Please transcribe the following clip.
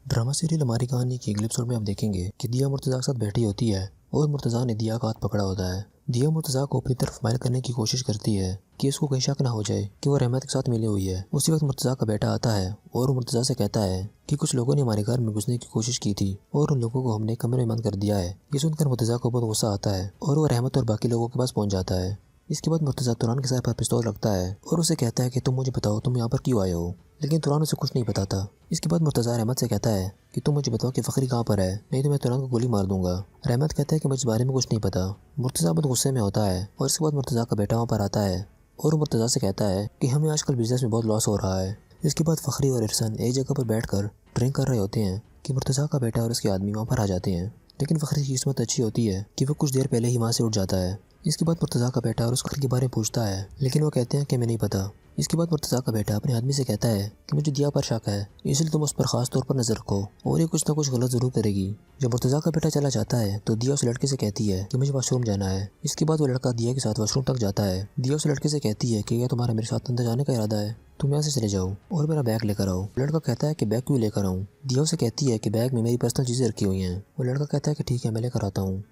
Drama serial हमारी कहानी की अगले एपिसोड में आप देखेंगे कि दिया मुर्तज़ा के साथ बैठी होती है और मुर्तज़ा ने दिया का हाथ पकड़ा होता है। दिया मुर्तज़ा को अपनी तरफ माइल करने की कोशिश करती है कि इसको कहीं शक ना हो जाए कि वो रहमत के साथ मिली हुई है। उसी वक्त मुर्तज़ा का बेटा आता है और मुर्तज़ा से कहता है कि कुछ लोगों ने हमारे घर में घुसने की कोशिश की थी और उन लोगों को हमने कमरे में बंद कर दिया है। ये सुनकर मुर्तज़ा को बहुत गुस्सा आता है और वो रहमत और बाकी लोगों के पास पहुंच जाता है। इसके बाद मुर्तज़ा तुरान के सर पर पिस्तौल रखता है और उसे कहता है कि तुम मुझे बताओ तुम यहाँ पर क्यों आए हो, लेकिन तुरान उसे कुछ नहीं बताता। इसके बाद मुर्तज़ा रहमत से कहता है कि तुम मुझे बताओ कि फ़खरी कहाँ पर है, नहीं तो मैं तुरान को गोली मार दूंगा। रहमत कहता है कि मुझे इस बारे में कुछ नहीं पता। मुर्तज़ा बहुत गुस्से में होता है और इसके बाद मुर्तज़ा का बेटा वहाँ पर आता है और मुर्तज़ा से कहता है कि हमें आजकल बिजनेस में बहुत लॉस हो रहा है। इसके बाद फ़खरी और इरसन एक जगह पर बैठकर ड्रिंक कर रहे होते हैं कि मुर्तज़ा का बेटा और उसके आदमी वहाँ पर आ जाते हैं, लेकिन फ़खरी की किस्मत अच्छी होती है कि वो कुछ देर पहले ही वहाँ से उठ जाता है। इसके बाद मुर्तज़ा का बेटा और उस फ़खरी के बारे में पूछता है, लेकिन वो कहते हैं कि हमें नहीं पता। इसके बाद मुर्तज़ा का बेटा अपने आदमी से कहता है कि मुझे दिया पर शक है, इसलिए तुम उस पर खास तौर पर नजर रखो और ये कुछ ना कुछ गलत जरूर करेगी। जब मुर्तज़ा का बेटा चला जाता है तो दिया उस लड़के से कहती है कि मुझे वॉशरूम जाना है। इसके बाद वो लड़का दिया के साथ वॉशरूम तक जाता है। दिया उस लड़के से कहती है कि क्या तुम्हारा मेरे साथ अंदर जाने का इरादा है, तुम यहाँ से चले जाओ और मेरा बैग लेकर आओ। लड़का कहता है कि बैग क्यों लेकर आऊँ। दिया उसे कहती है कि बैग में मेरी पर्सनल चीज़ें रखी हुई हैं। वो लड़का कहता है कि ठीक है मैं लेकर आता हूँ।